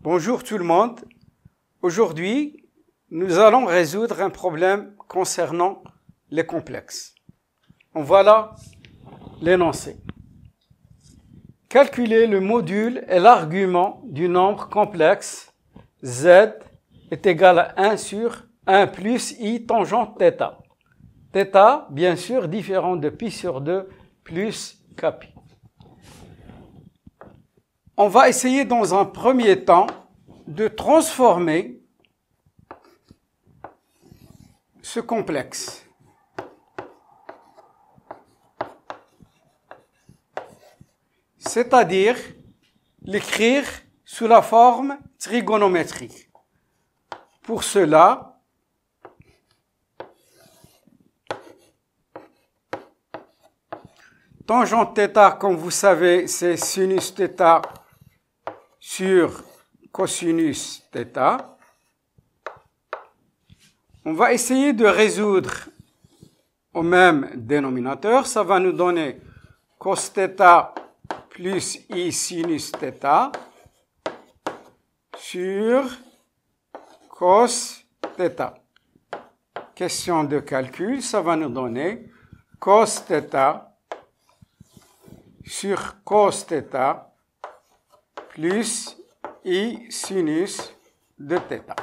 Bonjour tout le monde. Aujourd'hui, nous allons résoudre un problème concernant les complexes. Voilà l'énoncé. Calculer le module et l'argument du nombre complexe z est égal à 1 sur 1 plus i tangente θ. Θ, bien sûr, différent de pi sur 2 plus kpi. On va essayer dans un premier temps de transformer ce complexe. C'est-à-dire l'écrire sous la forme trigonométrique. Pour cela, tangente θ, comme vous savez, c'est sinus θ sur cosinus θ. On va essayer de résoudre au même dénominateur. Ça va nous donner cos θ plus i sinus θ sur cos θ. Question de calcul, ça va nous donner cos θ sur cos θ plus i sinus de θ.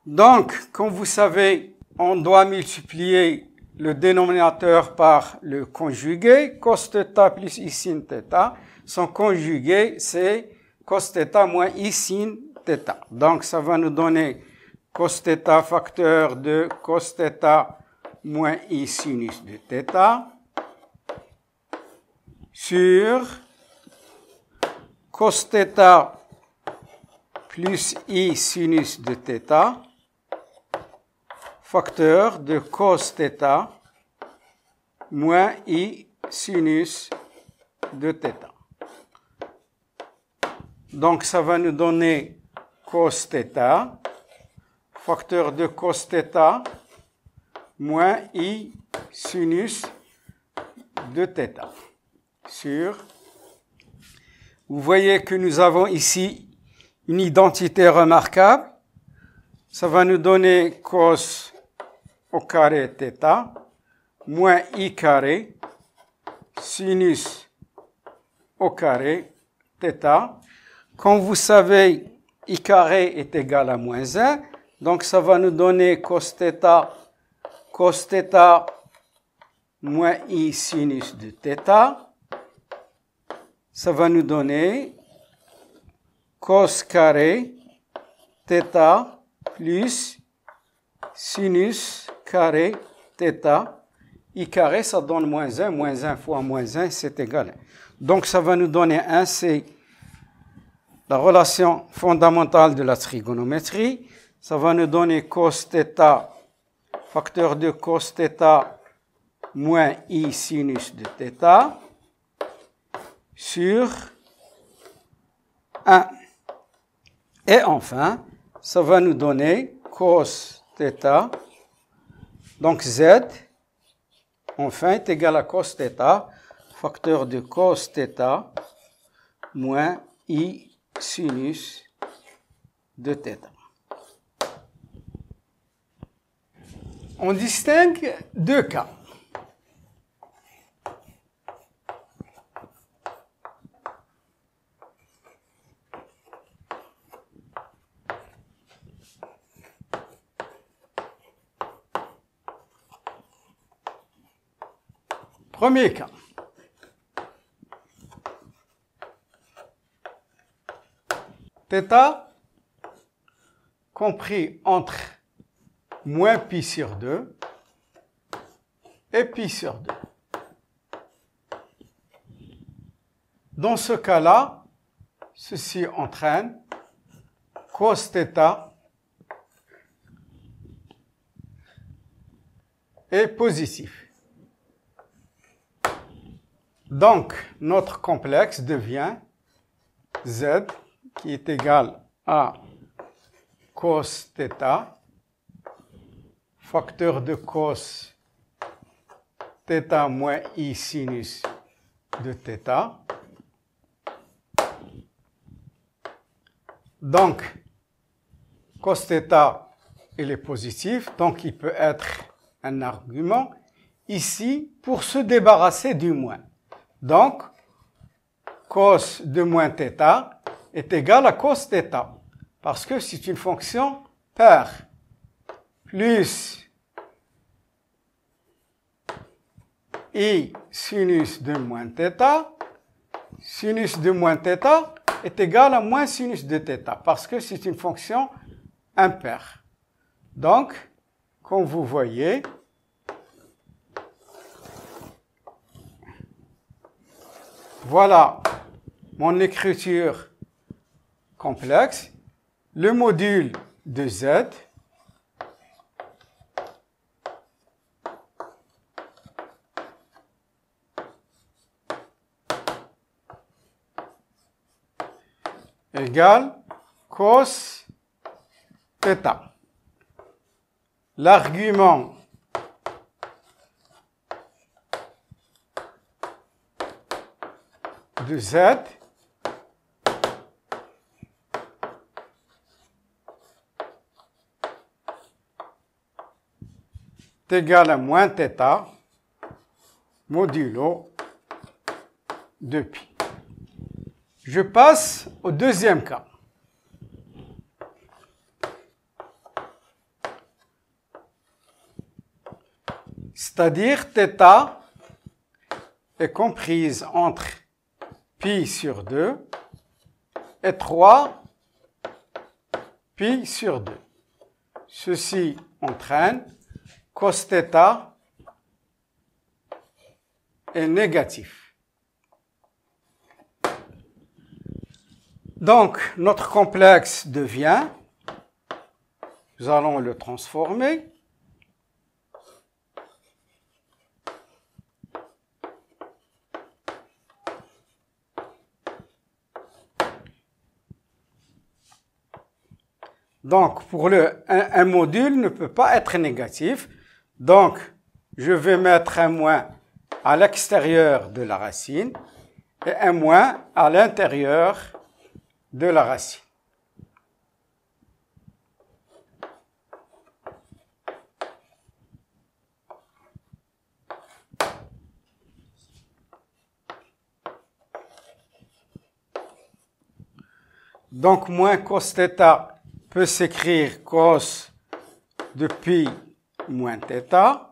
Donc, comme vous savez, on doit multiplier le dénominateur par le conjugué. Cos θ plus i sin θ. Son conjugué, c'est cos θ moins i sin θ. Donc, ça va nous donner cos θ facteur de cos θ moins i sinus de θ sur cos θ plus i sinus de θ facteur de cos θ moins i sinus de θ. Donc, ça va nous donner cos θ facteur de cos θ moins i sinus de θ sur. Vous voyez que nous avons ici une identité remarquable. Ça va nous donner cos au carré θ moins i carré sinus au carré θ. Comme vous savez, i carré est égal à moins 1. Donc, ça va nous donner cos θ moins i sinus de θ. Ça va nous donner cos carré θ plus sinus carré θ. I carré, ça donne moins 1. Moins 1 fois moins 1, c'est égal à 1. Donc, ça va nous donner 1. C'est la relation fondamentale de la trigonométrie. Ça va nous donner cos θ facteur de cos θ moins i sinus de θ sur 1. Et enfin, ça va nous donner cos θ, donc z, enfin, est égal à cos θ, facteur de cos θ moins i sinus de θ. On distingue deux cas. Premier cas. θ compris entre moins pi sur 2 et pi sur 2. Dans ce cas-là, ceci entraîne cos θ est positif. Donc, notre complexe devient z qui est égal à cos θ facteur de cos θ moins i sinus de θ Donc, cos θ, il est positif, donc il peut être un argument ici pour se débarrasser du moins. Donc, cos de moins θ est égal à cos θ, parce que c'est une fonction paire, plus i sinus de moins θ, sinus de moins θ est égal à moins sinus de θ, parce que c'est une fonction impaire. Donc, comme vous voyez, voilà mon écriture complexe. Le module de z égale cos θ. L'argument de z est égal à moins θ modulo de pi. Je passe au deuxième cas. C'est-à-dire θ est comprise entre pi sur 2 et 3 pi sur 2. Ceci entraîne cos θ est négatif. Donc, notre complexe devient, nous allons le transformer, donc, pour un module ne peut pas être négatif. Donc, je vais mettre un moins à l'extérieur de la racine et un moins à l'intérieur de la racine. Donc, moins cos θ peut s'écrire cos de pi moins θ.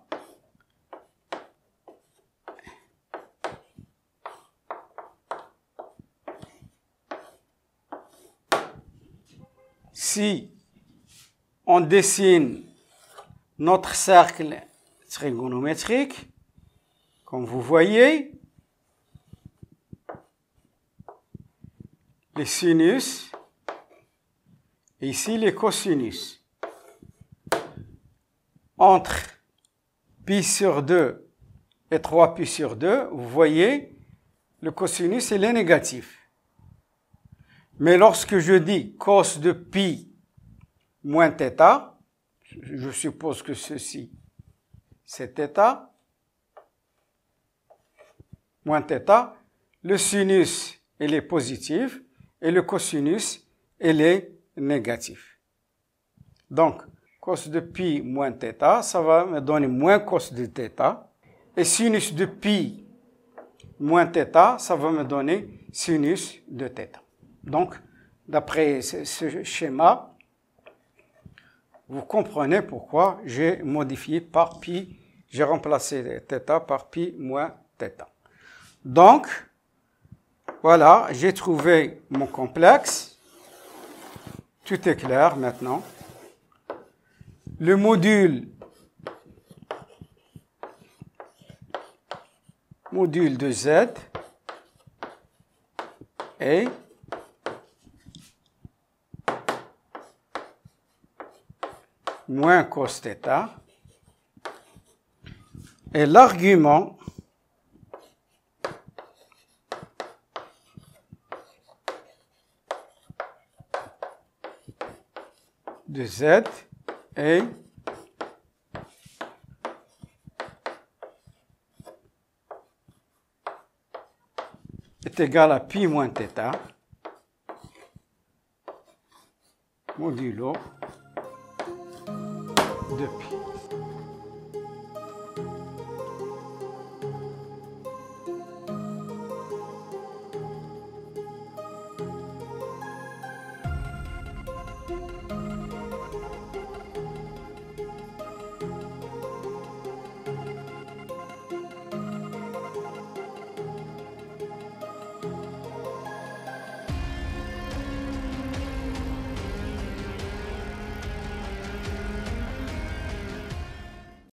Si on dessine notre cercle trigonométrique, comme vous voyez, les sinus, et ici les cosinus. Entre pi sur 2 et 3 pi sur 2, vous voyez, le cosinus il est négatif. Mais lorsque je dis cos de pi moins θ, je suppose que ceci c'est θ, moins θ, le sinus il est positif et le cosinus il est négatif. Donc, cos de pi moins θ, ça va me donner moins cos de θ. Et sinus de pi moins θ, ça va me donner sinus de θ. Donc, d'après ce schéma, vous comprenez pourquoi j'ai modifié par pi, j'ai remplacé θ par pi moins θ. Donc, voilà, j'ai trouvé mon complexe. Tout est clair maintenant. Le module de z est moins cos θ et l'argument de z est égal à pi moins θ modulo de pi.